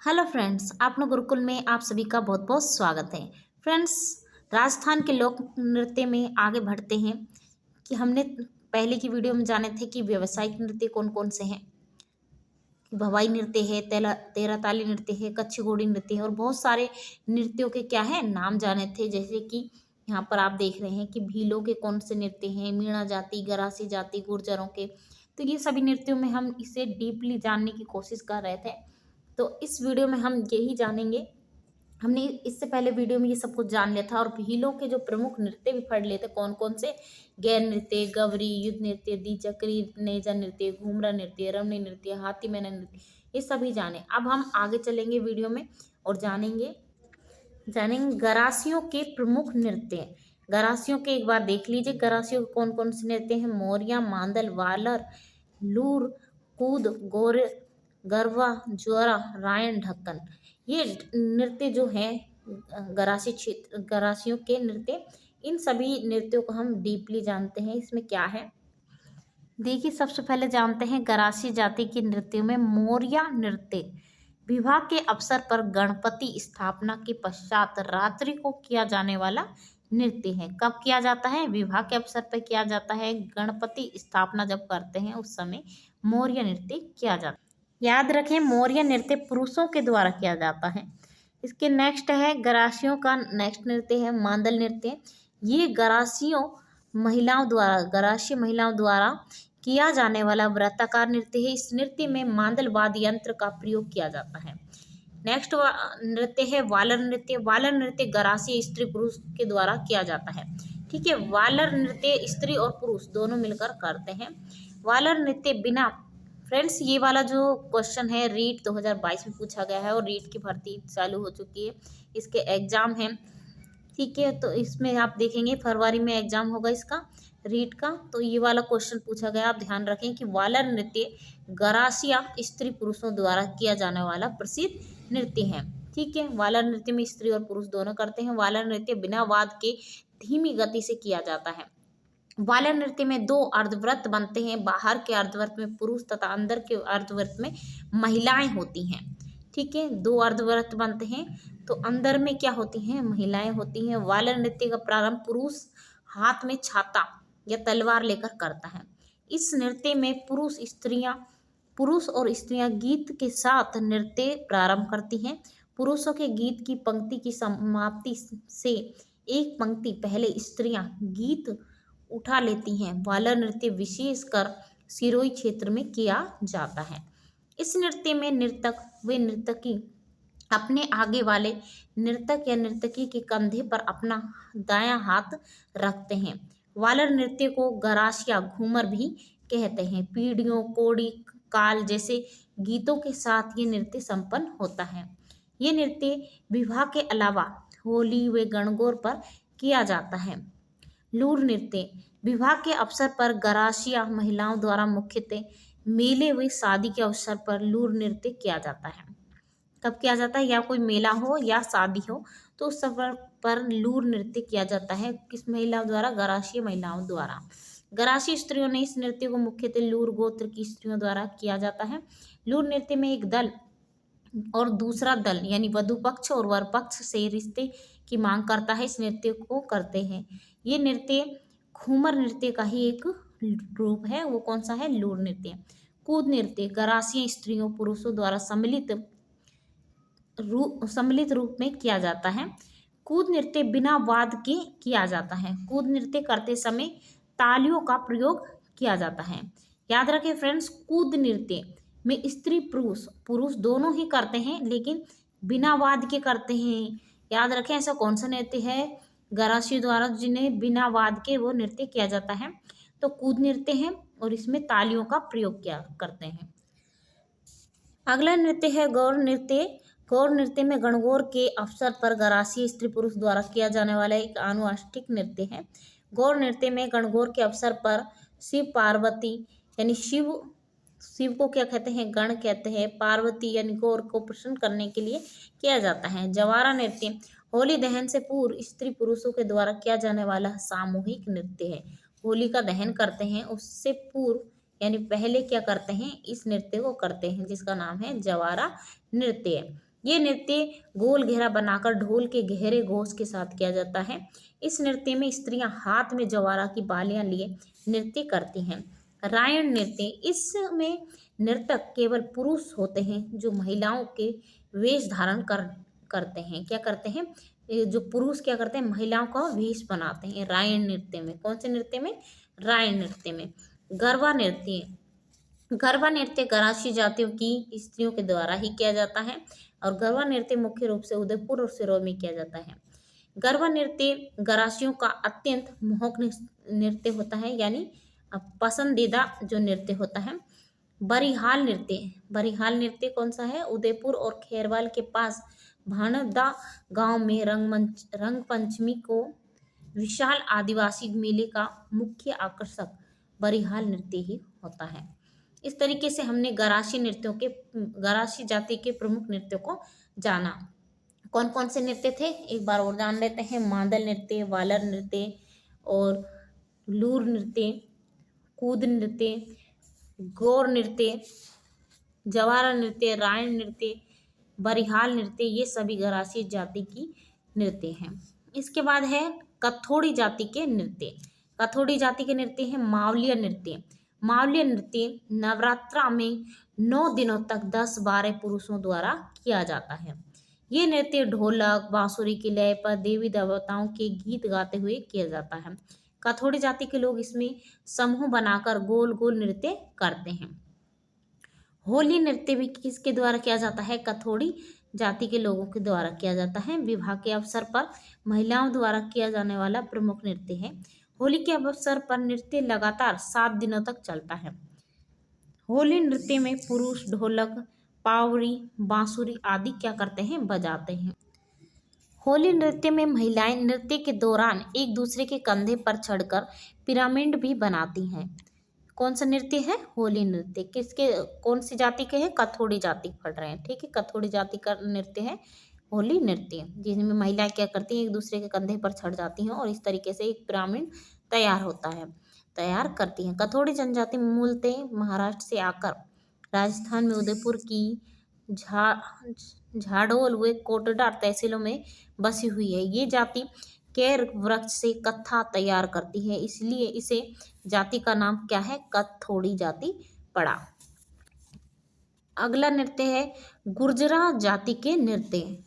Hello friends, आपने गुरुकुल में आप सभी का बहुत बहुत स्वागत है। फ्रेंड्स, राजस्थान के लोक नृत्य में आगे बढ़ते हैं कि हमने पहले की वीडियो में जाने थे कि व्यावसायिक नृत्य कौन कौन से हैं। कि भवाई नृत्य है, तेरा ताली नृत्य है, कच्ची घोड़ी नृत्य है और बहुत सारे नृत्यों के क्या है नाम जाने थे। जैसे कि यहाँ पर आप देख रहे हैं कि भीलों के कौन से नृत्य हैं, मीणा जाति, गरासी जाति, गुर्जरों के। तो ये सभी नृत्यों में हम इसे डीपली जानने की कोशिश कर रहे थे। तो इस वीडियो में हम यही जानेंगे। हमने इससे पहले वीडियो में ये सब कुछ जान लिया था और भीलों के जो प्रमुख नृत्य भी पढ़ लिए थे कौन कौन से। गैर नृत्य, गवरी, युद्ध नृत्य, द्विचक्री, नेजा नृत्य, घूमरा नृत्य, रमणी नृत्य, हाथी मैना नृत्य, ये सभी जाने। अब हम आगे चलेंगे वीडियो में और जानेंगे जानेंगे गरासियों के प्रमुख नृत्य। गरासियों के एक बार देख लीजिए, गरासियों के कौन कौन से नृत्य हैं। मोरिया, मांदल, वालर, लूर, कूद, गोर, गरबा, ज्वारा, रायन, ढक्कन। ये नृत्य जो हैं गरासी क्षेत्र, गरासियों के नृत्य, इन सभी नृत्यों को हम डीपली जानते हैं। इसमें क्या है देखिए, सबसे पहले जानते हैं गरासी जाति के नृत्यों में मोरिया नृत्य विवाह के अवसर पर गणपति स्थापना के पश्चात रात्रि को किया जाने वाला नृत्य है। कब किया जाता है? विवाह के अवसर पर किया जाता है। गणपति स्थापना जब करते हैं उस समय मौर्य नृत्य किया जाता है। याद रखें, मौर्य नृत्य पुरुषों के द्वारा किया जाता है। इसके नेक्स्ट है गरासियों का नेक्स्ट नृत्य है मांदल नृत्य। ये गरासी महिलाओं द्वारा किया जाने वाला वृत्ताकार नृत्य है। इस नृत्य में मांदल वाद्य यंत्र का प्रयोग किया जाता है। नेक्स्ट नृत्य है वालर नृत्य। वालर नृत्य गरासी स्त्री पुरुष के द्वारा किया जाता है। ठीक है, वालर नृत्य स्त्री और पुरुष दोनों मिलकर करते हैं। वालर नृत्य बिना फ्रेंड्स, ये वाला जो क्वेश्चन है रीट 2022 में पूछा गया है और रीट की भर्ती चालू हो चुकी है। इसके एग्जाम हैं। ठीक है, तो इसमें आप देखेंगे फरवरी में एग्जाम होगा इसका रीट का। तो ये वाला क्वेश्चन पूछा गया, आप ध्यान रखें कि वालर नृत्य गरासिया स्त्री पुरुषों द्वारा किया जाने वाला प्रसिद्ध नृत्य है। ठीक है, वालर नृत्य में स्त्री और पुरुष दोनों करते हैं। वालर नृत्य बिना वाद के धीमी गति से किया जाता है। वालर नृत्य में दो अर्धवृत्त बनते हैं। बाहर के अर्धवृत्त में पुरुष तथा अंदर के अर्धवृत्त में महिलाएं होती हैं। ठीक है, दो अर्धवृत्त बनते हैं तो अंदर में क्या होती हैं? महिलाएं होती हैं। वालर नृत्य का प्रारंभ पुरुष हाथ में छाता या तलवार लेकर करता है। इस नृत्य में पुरुष और स्त्रियां गीत के साथ नृत्य प्रारंभ करती हैं। पुरुषों के गीत की पंक्ति की समाप्ति से एक पंक्ति पहले स्त्रियां गीत उठा लेती हैं। वालर नृत्य विशेषकर सिरोही क्षेत्र में किया जाता है। इस नृत्य में नर्तक व नर्तकी अपने आगे वाले नर्तक या नर्तकी के कंधे पर अपना दायां हाथ रखते हैं। वालर नृत्य को गरासिया घूमर भी कहते हैं। पीढ़ियों, कोड़ी, काल जैसे गीतों के साथ ये नृत्य संपन्न होता है। ये नृत्य विवाह के अलावा होली व गणगौर पर किया जाता है। लूर नृत्य विवाह के अवसर पर गरासिया महिलाओं द्वारा मुख्यतः मेले व शादी के अवसर पर लूर नृत्य किया जाता है। कब किया जाता है? या कोई मेला हो या शादी हो तो उस समय पर लूर नृत्य किया जाता है। किस महिलाओं द्वारा? गरासिया महिलाओं द्वारा। गरासी स्त्रियों ने इस नृत्य को मुख्यतः लूर गोत्र की स्त्रियों द्वारा किया जाता है। लूर नृत्य में एक दल और दूसरा दल यानी वधु पक्ष और वर पक्ष से रिश्ते की मांग करता है। इस नृत्य को करते हैं। ये नृत्य घूमर नृत्य का ही एक रूप है। वो कौन सा है? लूर नृत्य। कूद नृत्य गरासिया स्त्रियों पुरुषों द्वारा सम्मिलित रूप में किया जाता है। कूद नृत्य बिना वाद के किया जाता है। कूद नृत्य करते समय तालियों का प्रयोग किया जाता है। याद रखें फ्रेंड्स, कूद नृत्य में स्त्री पुरुष दोनों ही करते हैं लेकिन बिना वाद के करते हैं। याद रखें, ऐसा कौन सा नृत्य है गरासियों द्वारा जिन्हें बिना वाद के वो नृत्य किया जाता है? तो कूद नृत्य है और इसमें तालियों का प्रयोग किया करते हैं। अगला नृत्य है गौर नृत्य। गौर नृत्य में गणगौर के अवसर पर गरासी स्त्री पुरुष द्वारा किया जाने वाला एक अनुष्ठानिक नृत्य है। गौर नृत्य में गणगौर के अवसर पर शिव पार्वती यानी शिव को क्या कहते हैं? गण कहते हैं। पार्वती यानी गौर को प्रसन्न करने के लिए किया जाता है। जवारा नृत्य होली दहन से पूर्व स्त्री पुरुषों के द्वारा किया जाने वाला सामूहिक नृत्य है। होली का दहन करते हैं उससे पूर्व यानी पहले क्या करते हैं? इस नृत्य को करते हैं जिसका नाम है जवारा नृत्य। ये नृत्य गोल घेरा बनाकर ढोल के गहरे घोष के साथ किया जाता है। इस नृत्य में स्त्रियां हाथ में जवारा की बालियां लिए नृत्य करती हैं। रायण नृत्य, इसमें नर्तक केवल पुरुष होते हैं जो महिलाओं के वेश धारण करते हैं। क्या करते हैं? ये जो पुरुष क्या करते हैं, महिलाओं का वेश बनाते हैं रायण नृत्य में। कौन से नृत्य में? रायण नृत्य में। गरबा नृत्य, गरबा नृत्य गरासी जातियों की स्त्रियों के द्वारा ही किया जाता है और गरबा नृत्य मुख्य रूप से उदयपुर और सिरोही में किया जाता है। गरबा नृत्य गरासियों का अत्यंत मोहक नृत्य होता है, यानी पसंदीदा जो नृत्य होता है। बरिहाल नृत्य, बरिहाल नृत्य कौन सा है? उदयपुर और खैरवाल के पास भानदा गांव में रंग पंचमी को विशाल आदिवासी मेले का मुख्य आकर्षक बरिहाल नृत्य ही होता है। इस तरीके से हमने गरासी जाति के प्रमुख नृत्यों को जाना। कौन कौन से नृत्य थे एक बार और जान लेते हैं। मांदल नृत्य, वालर नृत्य और लूर नृत्य, कूद नृत्य, गौर नृत्य, जवारा नृत्य, रायण नृत्य, बरिहाल नृत्य, ये सभी गरासी जाति की नृत्य हैं। इसके बाद है कथोड़ी जाति के नृत्य। कथोड़ी जाति के नृत्य है मावलिया नृत्य। मावलिया नृत्य नवरात्रा में 9 दिनों तक 10-12 पुरुषों द्वारा किया जाता है। ये नृत्य ढोलक बांसुरी की लय पर देवी देवताओं के गीत गाते हुए किया जाता है। कथोड़ी जाति के लोग इसमें समूह बनाकर गोल गोल नृत्य करते हैं। होली नृत्य भी किसके द्वारा किया जाता है? कथोड़ी जाति के लोगों के द्वारा किया जाता है। विवाह के अवसर पर महिलाओं द्वारा किया जाने वाला प्रमुख नृत्य है। होली के अवसर पर नृत्य लगातार 7 दिनों तक चलता है। होली नृत्य में पुरुष ढोलक, पावरी, बांसुरी आदि क्या करते हैं? बजाते हैं। होली नृत्य में महिलाएं नृत्य के दौरान एक दूसरे के कंधे पर चढ़कर पिरामिड भी बनाती हैं। कौन सा नृत्य है? होली नृत्य। किसके, कौन सी जाति के हैं? कथोड़ी जाति पढ़ रहे हैं, ठीक है। कथोड़ी जाति का नृत्य है होली नृत्य, जिसमें महिलाएं क्या करती हैं? एक दूसरे के कंधे पर चढ़ जाती हैं और इस तरीके से एक पिरामिड तैयार करती हैं। कथोड़ी जनजाति मूलतः महाराष्ट्र से आकर राजस्थान में उदयपुर की झाडोल व कोटड़ा तहसीलों में बसी हुई है। ये जाति केर वृक्ष से कत्था तैयार करती है, इसलिए इसे जाति का नाम क्या है? कथोड़ी जाति पड़ा। अगला नृत्य है गुर्जरा जाति के नृत्य,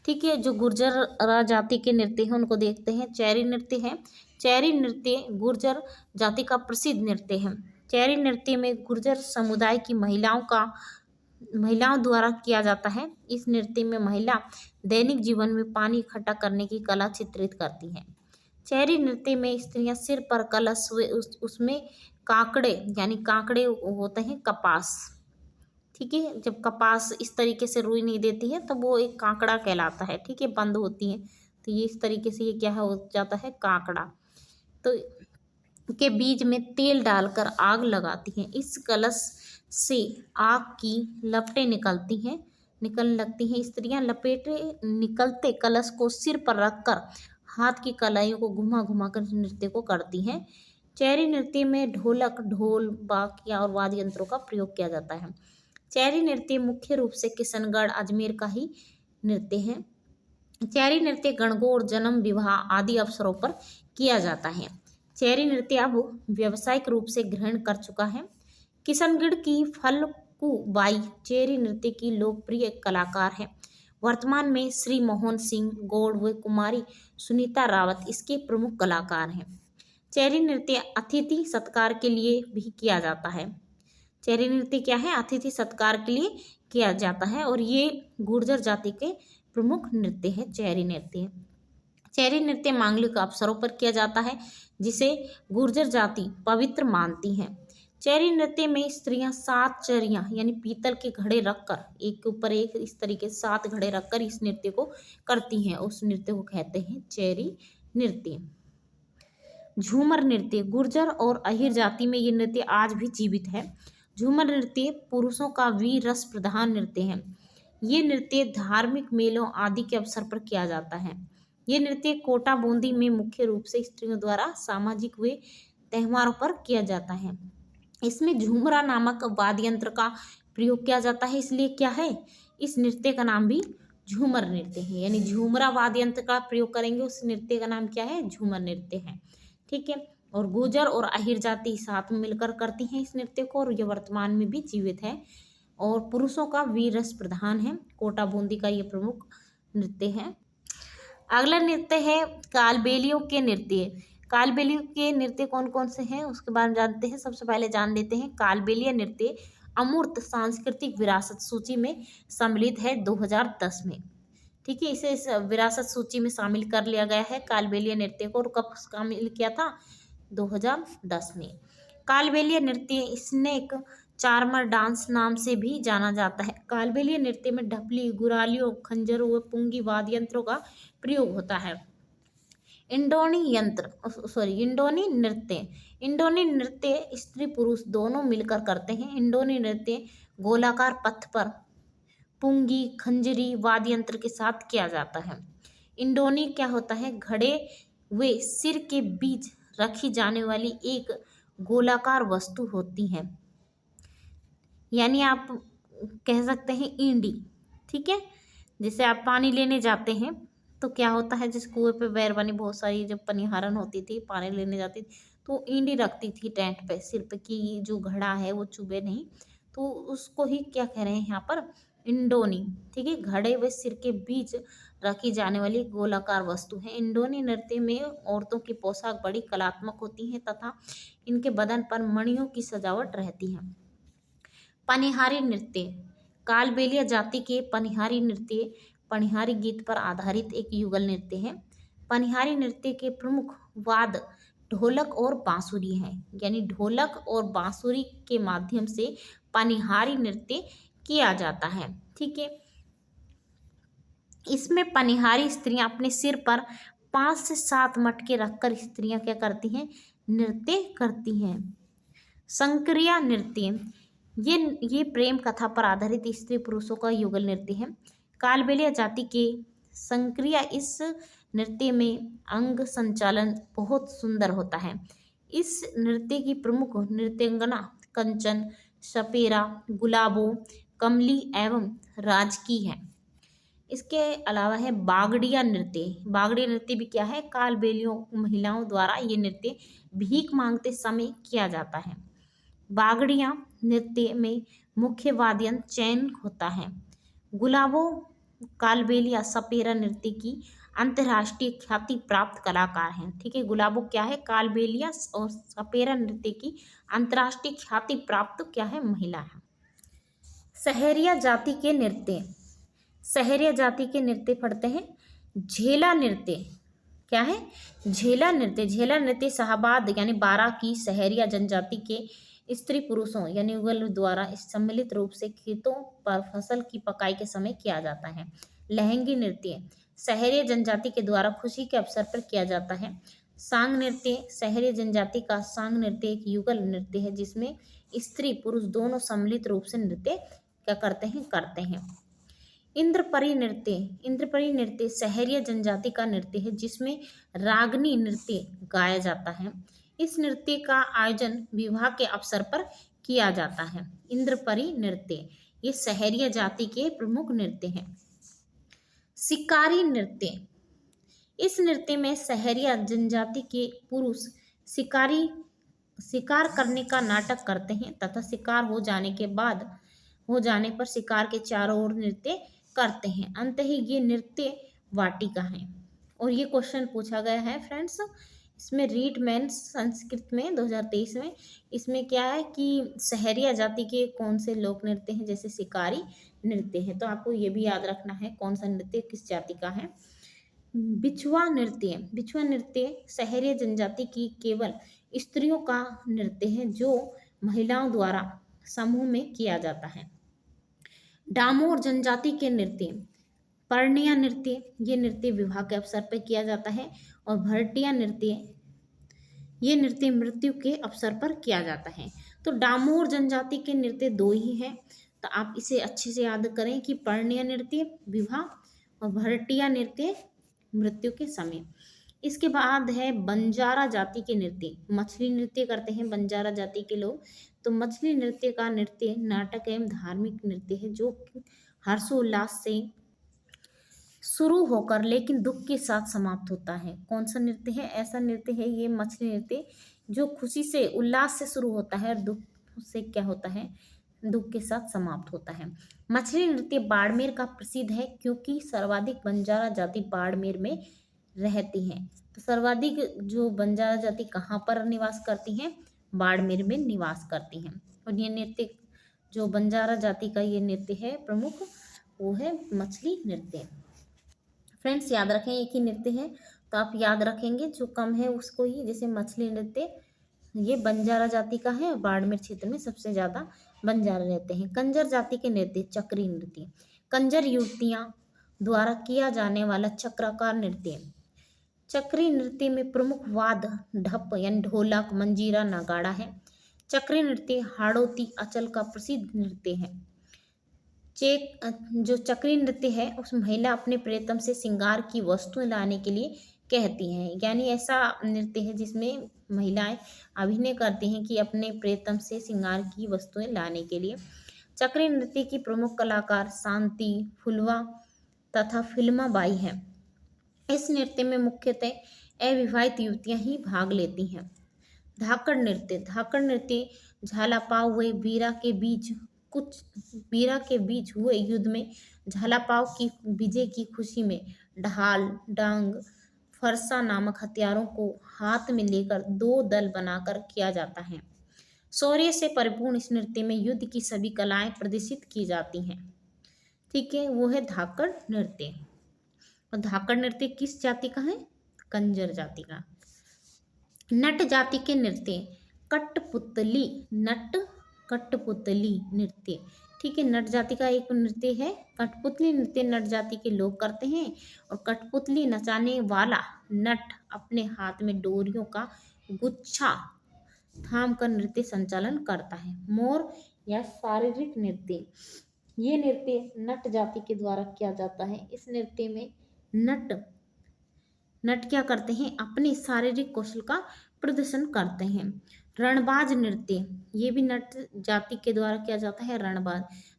ठीक है। जो गुर्जरा जाति के नृत्य हैं उनको देखते हैं। चैरी नृत्य है। चैरी नृत्य गुर्जर जाति का प्रसिद्ध नृत्य है। चैरी नृत्य में गुर्जर समुदाय की महिलाओं द्वारा किया जाता है। इस नृत्य में महिला दैनिक जीवन में पानी इकट्ठा करने की कला चित्रित करती हैं। चैरी नृत्य में स्त्रियां सिर पर कलश हुए उसमें काकड़े, यानी काकड़े होते हैं कपास, ठीक है। जब कपास इस तरीके से रुई नहीं देती है तो वो एक काकड़ा कहलाता है, ठीक है, बंद होती है तो ये इस तरीके से ये क्या हो जाता है? काकड़ा। तो के बीच में तेल डालकर आग लगाती हैं। इस कलश से आग की लपटें निकलने लगती हैं। स्त्रियां निकलते कलश को सिर पर रखकर हाथ की कलाइयों को घुमा घुमा कर नृत्य को करती हैं। चैरी नृत्य में ढोलक, ढोल, बाकिया और वाद्य यंत्रों का प्रयोग किया जाता है। चैरी नृत्य मुख्य रूप से किशनगढ़, अजमेर का ही नृत्य है। चैरी नृत्य गणगौर, जन्म, विवाह आदि अवसरों पर किया जाता है। चैरी नृत्य अब व्यावसायिक रूप से ग्रहण कर चुका है। किशनगढ़ की फल्गुबाई चैरी नृत्य की लोकप्रिय कलाकार है। वर्तमान में श्री मोहन सिंह गौड़ व कुमारी सुनीता रावत इसके प्रमुख कलाकार हैं। चैरी नृत्य अतिथि सत्कार के लिए भी किया जाता है। चैरी नृत्य क्या है? अतिथि सत्कार के लिए किया जाता है और ये गुर्जर जाति के प्रमुख नृत्य है चैरी नृत्य। चैरी नृत्य मांगलिक अवसरों पर किया जाता है जिसे गुर्जर जाति पवित्र मानती है। चैरी नृत्य में स्त्रियां 7 चरियां यानी पीतल के घड़े रखकर एक के ऊपर एक इस तरीके से 7 घड़े रखकर इस नृत्य को करती हैं। उस नृत्य को कहते हैं चैरी नृत्य। झूमर नृत्य गुर्जर और अहिर जाति में ये नृत्य आज भी जीवित है। झूमर नृत्य पुरुषों का वीर रस प्रधान नृत्य है। ये नृत्य धार्मिक मेलों आदि के अवसर पर किया जाता है। ये नृत्य कोटा बूंदी में मुख्य रूप से स्त्रियों द्वारा सामाजिक व त्योहारों पर किया जाता है। इसमें झूमरा नामक वाद्य यंत्र का प्रयोग किया जाता है। इसलिए क्या है? इस नृत्य का नाम भी झूमर नृत्य है, यानी झूमरा वाद्य यंत्र का प्रयोग करेंगे उस नृत्य का नाम क्या है, झूमर नृत्य है। ठीक है। और गुर्जर और अहिर जाति साथ में मिलकर करती हैं इस नृत्य को, और ये वर्तमान में भी जीवित है। और पुरुषों का वीर रस प्रधान है, कोटा बूंदी का ये प्रमुख नृत्य है। अगला नृत्य है कालबेलियों के नृत्य। कालबेलियों के नृत्य कौन कौन से हैं उसके बारे में जानते हैं। सबसे पहले जान लेते हैं कालबेलिया नृत्य अमूर्त सांस्कृतिक विरासत सूची में सम्मिलित है 2010 में। ठीक है, इसे इस विरासत सूची में शामिल कर लिया गया है कालबेलिया नृत्य को। और कब शामिल किया था, 2010 में। कालबेलिया नृत्य स्नेक चार्मर डांस नाम से भी जाना जाता है। कालबेलिया नृत्य में ढपली, गुरालियों, खंजरों व पुंगी वाद्य यंत्रों का प्रयोग होता है। इंडोनी नृत्य स्त्री पुरुष दोनों मिलकर करते हैं। इंडोनी नृत्य गोलाकार पथ पर पुंगी, खंजरी वाद्य यंत्र के साथ किया जाता है। इंडोनी क्या होता है, घड़े हुए सिर के बीच रखी जाने वाली एक गोलाकार वस्तु होती है, यानी आप कह सकते हैं ईंडी। ठीक है, जैसे आप पानी लेने जाते हैं तो क्या होता है, जिस कुएं पे बैरवानी बहुत सारी जब पनिहारन होती थी, पानी लेने जाती थी तो ईंडी रखती थी टेंट पे सिर पे कि जो घड़ा है वो चुभे नहीं, तो उसको ही क्या कह रहे हैं यहाँ पर, इंडोनी। ठीक है, घड़े व सिर के बीच रखी जाने वाली गोलाकार वस्तु है। इंडोनी नृत्य में औरतों की पोशाक बड़ी कलात्मक होती है तथा इनके बदन पर मणियों की सजावट रहती है। पनिहारी नृत्य कालबेलिया जाति के पनिहारी नृत्य पनिहारी गीत पर आधारित एक युगल नृत्य है। पनिहारी नृत्य के प्रमुख वाद्य ढोलक और बांसुरी है, यानी ढोलक और बांसुरी के माध्यम से पनिहारी नृत्य किया जाता है। ठीक है, इसमें पनिहारी स्त्रियां अपने सिर पर 5 से 7 मटके रखकर स्त्रियां क्या करती हैं, नृत्य करती हैं। संक्रिया नृत्य ये प्रेम कथा पर आधारित स्त्री पुरुषों का युगल नृत्य है। कालबेलिया जाति के संक्रिया इस नृत्य में अंग संचालन बहुत सुंदर होता है। इस नृत्य की प्रमुख नृत्यांगना कंचन, सपेरा, गुलाबो, कमली एवं राजकी है। इसके अलावा है बागड़िया नृत्य। बागड़िया नृत्य भी क्या है, कालबेलियों महिलाओं द्वारा ये नृत्य भीख मांगते समय किया जाता है। बागड़िया नृत्य में मुख्य वाद्य चैन होता है। गुलाबो कालबेलिया सपेरा नृत्य की अंतर्राष्ट्रीय ख्याति प्राप्त कलाकार हैं। ठीक है, गुलाबो क्या है, कालबेलिया और सपेरा नृत्य की अंतर्राष्ट्रीय ख्याति प्राप्त क्या है, महिला है। सहरिया जाति के नृत्य। सहरिया जाति के नृत्य पढ़ते हैं। झेला नृत्य क्या है, झेला नृत्य। झेला नृत्य शाहबाद यानी बारां की सहरिया जनजाति के स्त्री पुरुषों यानी युगल द्वारा सम्मिलित रूप से खेतों पर फसल की पकाई के समय किया जाता है। लहंगी नृत्य सहरिया जनजाति के द्वारा खुशी के अवसर पर किया जाता है। सांग नृत्य सहरिया जनजाति का सांग नृत्य एक युगल नृत्य है जिसमें स्त्री पुरुष दोनों सम्मिलित रूप से नृत्य क्या करते हैं। इंद्रपरी नृत्य सहरिया जनजाति का नृत्य है जिसमें रागनी नृत्य गाया जाता है। इस नृत्य का आयोजन विवाह के अवसर पर किया जाता है। इंद्रपरी नृत्य ये सहरिया जाति के प्रमुख नृत्य हैं। शिकारी नृत्य इस नृत्य में सहरिया जनजाति के पुरुष शिकार करने का नाटक करते हैं तथा शिकार हो जाने पर शिकार के चारों ओर नृत्य करते हैं। अंत ही ये नृत्य वाटिका है। और ये क्वेश्चन पूछा गया है फ्रेंड्स, इसमें रीड मेंस संस्कृत में 2023 में। इसमें क्या है कि सहरिया जाति के कौन से लोक नृत्य हैं, जैसे शिकारी नृत्य है, तो आपको ये भी याद रखना है कौन सा नृत्य किस जाति का है। बिछुआ नृत्य सहरिया जनजाति की केवल स्त्रियों का नृत्य है जो महिलाओं द्वारा समूह में किया जाता है। डामोर जनजाति के नृत्य पर्णिया नृत्य ये नृत्य विवाह के अवसर पर किया जाता है। और भरटिया नृत्य ये नृत्य मृत्यु के अवसर पर किया जाता है। तो डामोर जनजाति के नृत्य 2 ही हैं, तो आप इसे अच्छे से याद करें कि पर्णिया नृत्य विवाह और भरटिया नृत्य मृत्यु के समय। इसके बाद है बंजारा जाति के नृत्य। मछली नृत्य करते हैं बंजारा जाति के लोग। तो मछली नृत्य का नृत्य नाटक एवं धार्मिक नृत्य है जो हर्षोल्लास से शुरू होकर लेकिन दुख के साथ समाप्त होता है। कौन सा नृत्य है? ऐसा नृत्य है ये मछली नृत्य, जो खुशी से उल्लास से शुरू होता है और दुख से क्या होता है, दुख के साथ समाप्त होता है। मछली नृत्य बाड़मेर का प्रसिद्ध है क्योंकि सर्वाधिक बंजारा जाति बाड़मेर में रहती है। तो सर्वाधिक जो बंजारा जाति कहाँ पर निवास करती हैं? बाड़मेर में निवास करती हैं। और ये नृत्य जो बंजारा जाति का ये नृत्य है प्रमुख, वो है मछली नृत्य। फ्रेंड्स याद रखें, एक ही नृत्य है तो आप याद रखेंगे, जो कम है उसको ही। जैसे मछली नृत्य ये बंजारा जाति का है, बाड़मेर क्षेत्र में सबसे ज़्यादा बंजारा रहते हैं। कंजर जाति के नृत्य चक्री नृत्य, कंजर युवतियाँ द्वारा किया जाने वाला चक्राकार नृत्य। चक्री नृत्य में प्रमुख वाद ढप यानी ढोलक, मंजीरा, नगाड़ा है। चक्री नृत्य हाड़ौती अंचल का प्रसिद्ध नृत्य है। जो चक्री नृत्य है उस महिला अपने प्रियतम से श्रृंगार की वस्तुएं लाने के लिए कहती हैं, यानी ऐसा नृत्य है जिसमें महिलाएं अभिनय करती हैं कि अपने प्रियतम से श्रृंगार की वस्तुएं लाने के लिए। चक्री नृत्य की प्रमुख कलाकार शांति फुलवा तथा फिल्मा बाई है। इस नृत्य में मुख्यतः अविवाहित युवतियां ही भाग लेती हैं। धाकड़ नृत्य, धाकड़ नृत्य झालापाव हुए बीरा के बीच हुए युद्ध में झालापाव की विजय की खुशी में ढाल, डांग, फरसा नामक हथियारों को हाथ में लेकर दो दल बनाकर किया जाता है। शौर्य से परिपूर्ण इस नृत्य में युद्ध की सभी कलाएं प्रदर्शित की जाती हैं। ठीक है, वो है धाकड़ नृत्य। और धाकड़ नृत्य किस जाति का है? कंजर जाति का। नट जाति के नृत्य कठपुतली, कठपुतली नृत्य। ठीक है, नट जाति का एक नृत्य है। कठपुतली नृत्य नट जाति के लोग करते हैं और कठपुतली नचाने वाला नट अपने हाथ में डोरियों का गुच्छा थाम कर नृत्य संचालन करता है। मोर या शारीरिक नृत्य, ये नृत्य नट जाति के द्वारा किया जाता है। इस नृत्य में नट क्या करते हैं? अपने शारीरिक कौशल का प्रदर्शन करते हैं। रणबाज नृत्य, ये भी नट जाति के द्वारा किया जाता है।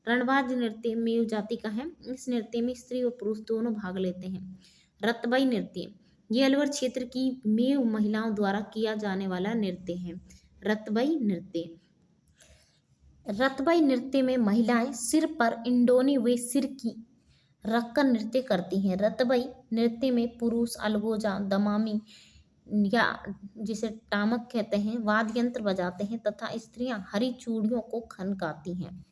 रणबाज नृत्य मेव जाति का है। इस नृत्य में स्त्री और पुरुष दोनों भाग लेते हैं। रतबई नृत्य, ये अलवर क्षेत्र की मेव महिलाओं द्वारा किया जाने वाला नृत्य है। रतबई नृत्य, रतबई नृत्य में महिलाएं सिर पर इंडोनी व सिर की रखकर नृत्य करती हैं। रतबई नृत्य में पुरुष अलगोजा, दमामी या जिसे टामक कहते हैं वाद्य यंत्र बजाते हैं तथा स्त्रियां हरी चूड़ियों को खनकाती हैं।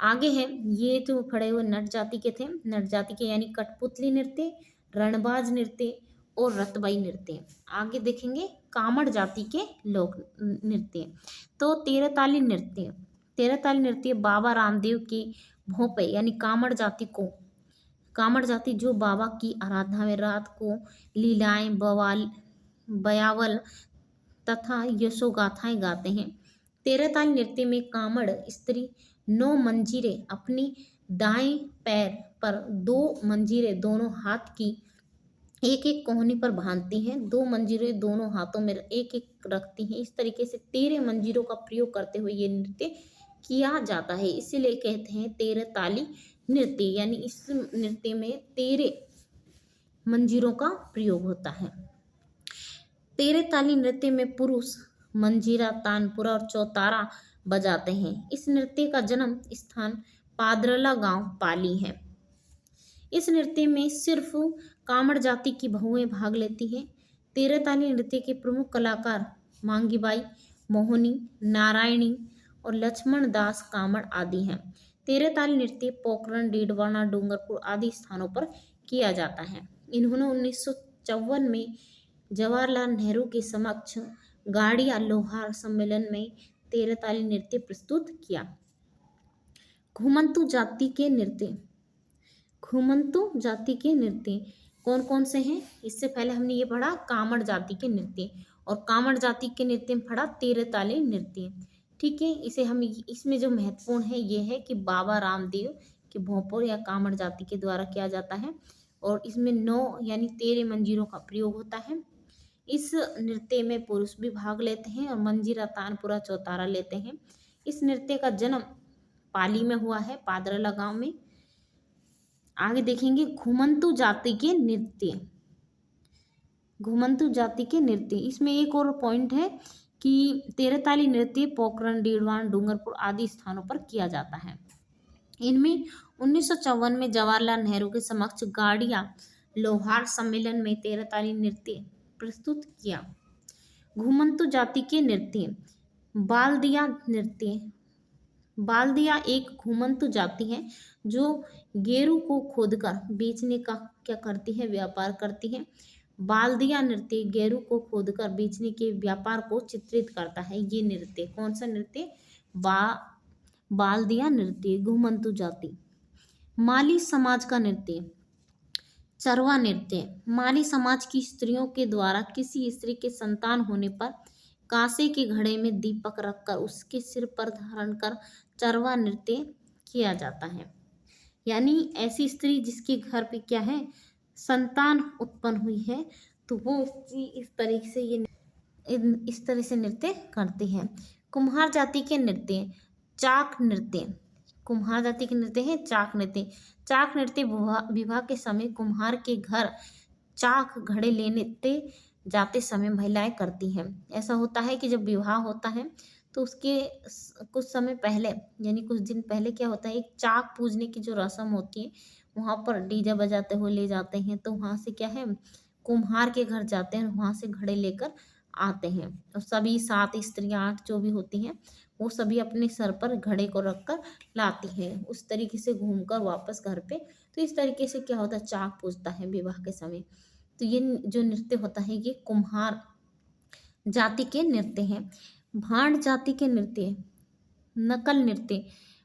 आगे है, ये जो खड़े हुए नट जाति के थे, नट जाति के यानी कठपुतली नृत्य, रणबाज नृत्य और रतबई नृत्य। आगे देखेंगे कामड़ जाति के लोक नृत्य। तो तेरताली नृत्य, तेरताली नृत्य बाबा रामदेव के भोपे यानी कामड़ जाति जो बाबा की आराधना में रात को लीलाएं, बयावल तथा यशोगाथाएं गाते हैं। तेरताली नृत्य में कामड़ स्त्री 9 मंजीरे अपनी दाएं पैर पर 2 मंजीरे दोनों हाथ की एक एक कोहनी पर बांधती हैं। 2 मंजीरे दोनों हाथों में एक एक रखती हैं। इस तरीके से 13 मंजीरों का प्रयोग करते हुए ये नृत्य किया जाता है, इसीलिए कहते हैं तेरताली नृत्य, यानी इस नृत्य में 13 मंजीरों का प्रयोग होता है। तेरताली नृत्य में पुरुष मंजीरा, तानपुरा और चौतारा बजाते हैं। इस नृत्य का जन्म स्थान पादरला गांव पाली है। इस नृत्य में सिर्फ कामड़ जाति की बहुएं भाग लेती हैं। तेरताली नृत्य के प्रमुख कलाकार मांगीबाई, मोहिनी, नारायणी और लक्ष्मण दास कामड़ आदि हैं। तेरताली नृत्य पोखरण, डीडवाना, डूंगरपुर आदि स्थानों पर किया जाता है। इन्होंने 1954 में जवाहरलाल नेहरू के समक्ष गाड़िया लोहार सम्मेलन में तेरताली नृत्य प्रस्तुत किया। घुमंतु जाति के नृत्य, घुमंतु जाति के नृत्य कौन कौन से हैं? इससे पहले हमने ये पढ़ा कामड़ जाति के नृत्य, और कामड़ जाति के नृत्य में पढ़ा तेरताली नृत्य। ठीक है, इसे हम इसमें जो महत्वपूर्ण है ये है कि बाबा रामदेव के भोंपुर या कामड़ जाति के द्वारा किया जाता है, और इसमें 9 यानी 13 मंजीरों का प्रयोग होता है। इस नृत्य में पुरुष भी भाग लेते हैं और मंजीरा, तानपुरा, चौतारा लेते हैं। इस नृत्य का जन्म पाली में हुआ है, पादरला गांव में। आगे देखेंगे घुमंतु जाति के नृत्य। घुमंतु जाति के नृत्य, इसमें एक और पॉइंट है कि तेरताली नृत्य पोखरण, डीडवान, डूंगरपुर आदि स्थानों पर किया जाता है। इनमें 1954 में जवाहरलाल नेहरू के समक्ष गाड़िया लोहार सम्मेलन में तेरताली नृत्य प्रस्तुत किया। घुमंतु जाति के नृत्य। बालदिया नृत्य। बालदिया एक घुमंतु जाति है जो गेरू को खोदकर बेचने का क्या करती है, व्यापार करती है। बालदिया नृत्य गेरू को खोदकर बेचने के व्यापार को चित्रित करता है। ये नृत्य कौन सा नृत्य? बालदिया नृत्य, घुमंतु जाति। माली समाज का नृत्य। चरवा नृत्य। माली समाज की स्त्रियों के द्वारा किसी स्त्री के संतान होने पर कांसे के घड़े में दीपक रखकर उसके सिर पर धारण कर चरवा नृत्य किया जाता है। यानी ऐसी स्त्री जिसके घर पे क्या है, संतान उत्पन्न हुई है, तो वो स्त्री इस तरह से नृत्य करती है। कुम्हार जाति के नृत्य। चाक नृत्य। कुम्हार जाति के नृत्य है चाक नृत्य। चाक नृत्य विवाह के समय कुम्हार के घर चाक घड़े लेने जाते समय महिलाएं करती हैं। ऐसा होता है कि जब विवाह होता है तो उसके कुछ समय पहले, यानी कुछ दिन पहले क्या होता है, एक चाक पूजने की जो रस्म होती है, वहाँ पर डीजे बजाते हुए ले जाते हैं। तो वहाँ से क्या है, कुम्हार के घर जाते हैं, वहाँ से घड़े लेकर आते हैं। और सभी 7 स्त्रियाँ 8 जो भी होती हैं वो सभी अपने सर पर घड़े को रखकर लाती हैं, उस तरीके से घूमकर वापस घर पे। तो इस तरीके से क्या होता है, चाक पूजता है विवाह के समय। तो ये जो नृत्य होता है ये कुम्हार जाति के नृत्य हैं। भांड जाति के नृत्य। नकल नृत्य।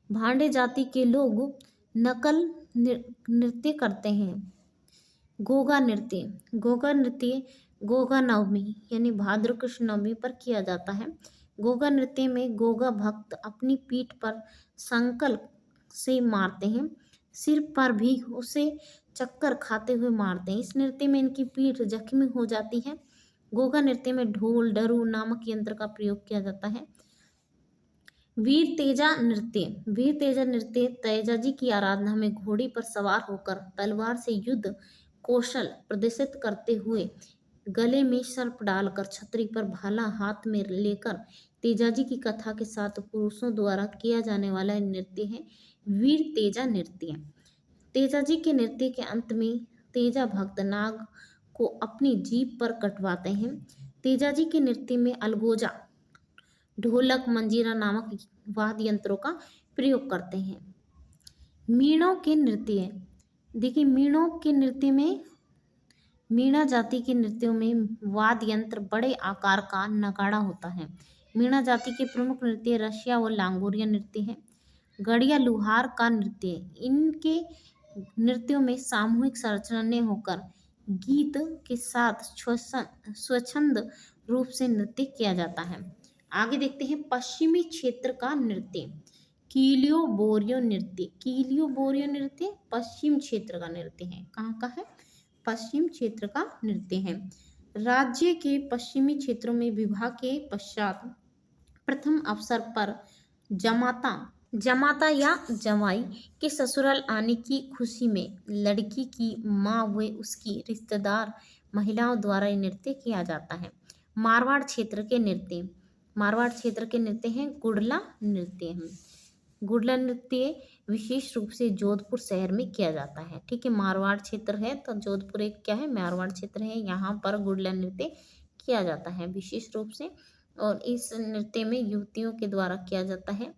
भांडे जाति के लोग नकल नृत्य करते हैं। गोगा नृत्य। गोगा नृत्य गोगा नवमी यानी भाद्र कृष्ण नवमी पर किया जाता है। गोगा नृत्य में गोगा भक्त अपनी पीठ पर संकल्प से मारते हैं, सिर पर भी उसे चक्कर खाते हुए मारते हैं। इस नृत्य में इनकी पीठ जख्मी हो जाती है। गोगा नृत्य में ढोल डरू नामक यंत्र का प्रयोग किया जाता है। वीर तेजा नृत्य। वीर तेजा नृत्य तेजा जी की आराधना में घोड़ी पर सवार होकर तलवार से युद्ध कौशल प्रदर्शित करते हुए गले में सर्प डालकर छतरी पर भाला हाथ में लेकर तेजाजी की कथा के साथ पुरुषों द्वारा किया जाने वाला नृत्य है वीर तेजा नृत्य। तेजाजी के नृत्य के अंत में तेजा भक्त नाग को अपनी जीभ पर कटवाते हैं। तेजाजी के नृत्य में अलगोजा, ढोलक, मंजीरा नामक वाद्य यंत्रों का प्रयोग करते हैं। मीणों के नृत्य। देखिए मीणों के नृत्य में, मीणा जाति के नृत्यों में वाद्य यंत्र बड़े आकार का नगाड़ा होता है। मीणा जाति के प्रमुख नृत्य रशिया व लांगोरिया नृत्य है। गड़िया लुहार का नृत्य। इनके नृत्यों में सामूहिक संरचनाएं होकर गीत के साथ स्वच्छंद रूप से नृत्य किया जाता है। आगे देखते हैं पश्चिमी क्षेत्र का नृत्य। कीलियो बोरियो नृत्य। कीलियो बोरियो नृत्य पश्चिम क्षेत्र का नृत्य है। कहाँ का है? पश्चिम क्षेत्र का नृत्य है। राज्य के पश्चिमी क्षेत्रों में विवाह के पश्चात प्रथम अवसर पर जमाता या जमाई के ससुराल आने की खुशी में लड़की की माँ व उसकी रिश्तेदार महिलाओं द्वारा नृत्य किया जाता है। मारवाड़ क्षेत्र के नृत्य। मारवाड़ क्षेत्र के नृत्य हैं गुड़ला नृत्य। गुड़ला नृत्य विशेष रूप से जोधपुर शहर में किया जाता है। ठीक है, मारवाड़ क्षेत्र है तो जोधपुर एक क्या है, मारवाड़ क्षेत्र है। यहाँ पर गुड़ला नृत्य किया जाता है विशेष रूप से, और इस नृत्य में युवतियों के द्वारा किया जाता है।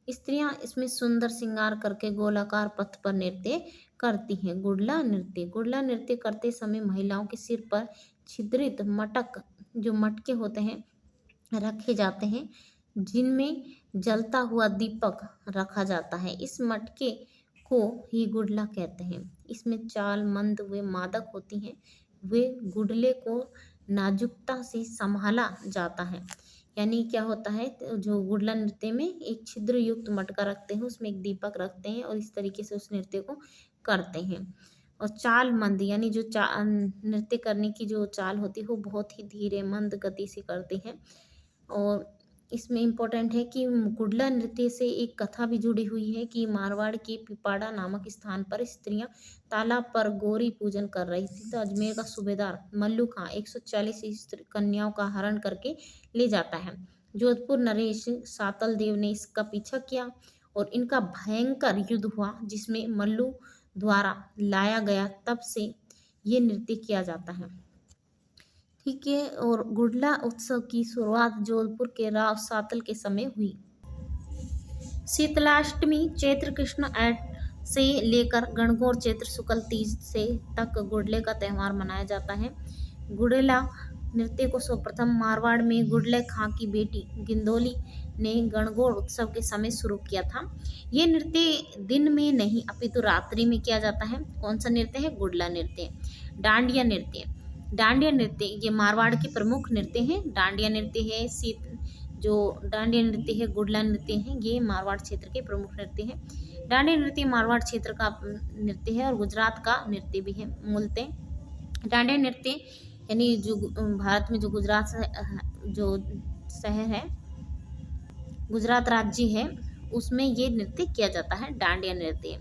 स्त्रियां इसमें सुंदर श्रृंगार करके गोलाकार पथ पर नृत्य करती हैं। गुड़ला नृत्य। गुड़ला नृत्य करते समय महिलाओं के सिर पर छिद्रित मटक, जो मटके होते हैं, रखे जाते हैं, जिनमें जलता हुआ दीपक रखा जाता है। इस मटके को ही गुड़ला कहते हैं। इसमें चाल मंद व मादक होती हैं। वे गुड़ले को नाजुकता से संभाला जाता है। यानी क्या होता है, जो गुड़ला नृत्य में एक छिद्र युक्त मटका रखते हैं, उसमें एक दीपक रखते हैं और इस तरीके से उस नृत्य को करते हैं। और चाल मंद यानी जो नृत्य करने की जो चाल होती है वो बहुत ही धीरे मंद गति से करते हैं। और इसमें इम्पोर्टेंट है कि गुडला नृत्य से एक कथा भी जुड़ी हुई है कि मारवाड़ के पिपाड़ा नामक स्थान पर स्त्रियां तालाब पर गौरी पूजन कर रही थी, तो अजमेर का सूबेदार मल्लू खां 140 कन्याओं का हरण करके ले जाता है। जोधपुर नरेश सातल देव ने इसका पीछा किया और इनका भयंकर युद्ध हुआ जिसमें मल्लू द्वारा लाया गया। तब से ये नृत्य किया जाता है। ठीक है। और गुडला उत्सव की शुरुआत जोधपुर के राव सातल के समय हुई। शीतलाष्टमी चैत्र कृष्ण ऐट से लेकर गणगौर चैत्र शुक्ल तीज से तक गुडले का त्यौहार मनाया जाता है। गुडला नृत्य को सर्वप्रथम मारवाड़ में गुडले खां की बेटी गिंदोली ने गणगौर उत्सव के समय शुरू किया था। ये नृत्य दिन में नहीं अपितु रात्रि में किया जाता है। कौन सा नृत्य है? गुडला नृत्य। डांडिया नृत्य। डांडिया नृत्य ये मारवाड़ के प्रमुख नृत्य हैं। डांडिया नृत्य है जो डांडिया नृत्य है, गुडला नृत्य है, ये मारवाड़ क्षेत्र के प्रमुख नृत्य है। डांडिया नृत्य मारवाड़ क्षेत्र का नृत्य है और गुजरात का नृत्य भी है मूलतः। डांडिया नृत्य यानी जो भारत में जो गुजरात जो शहर है, गुजरात राज्य है, उसमें ये नृत्य किया जाता है। डांडिया नृत्य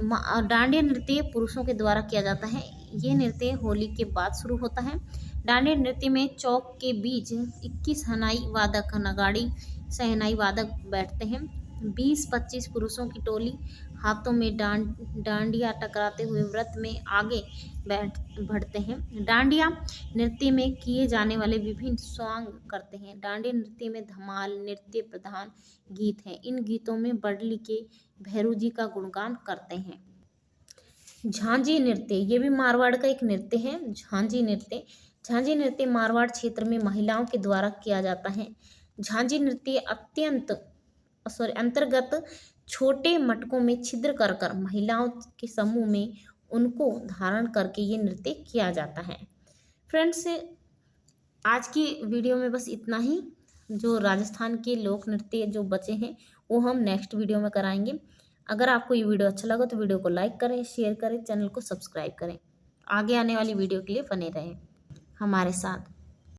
डांडिया नृत्य पुरुषों के द्वारा किया जाता है। ये नृत्य होली के बाद शुरू होता है। डांडिया नृत्य में चौक के बीच 21 हनाई वादक नगाड़ी सहनाई वादक बैठते हैं। 20-25 पुरुषों की टोली हाथों में डांडिया टकराते हुए व्रत में आगे बढ़ते हैं। डांडिया नृत्य में किए जाने वाले विभिन्न स्वांग करते हैं। डांडिया नृत्य में धमाल नृत्य प्रधान गीत है। इन गीतों में बडली के भैरू जी का गुणगान करते हैं। झांझी नृत्य ये भी मारवाड़ का एक नृत्य है। झांझी नृत्य झांझी नृत्य मारवाड़ क्षेत्र में महिलाओं के द्वारा किया जाता है। झांझी नृत्य अंतर्गत छोटे मटकों में छिद्र कर कर महिलाओं के समूह में उनको धारण करके ये नृत्य किया जाता है। फ्रेंड्स, आज की वीडियो में बस इतना ही। जो राजस्थान के लोक नृत्य जो बचे हैं वो हम नेक्स्ट वीडियो में कराएंगे। अगर आपको ये वीडियो अच्छा लगा तो वीडियो को लाइक करें, शेयर करें, चैनल को सब्सक्राइब करें। आगे आने वाली वीडियो के लिए बने रहें हमारे साथ।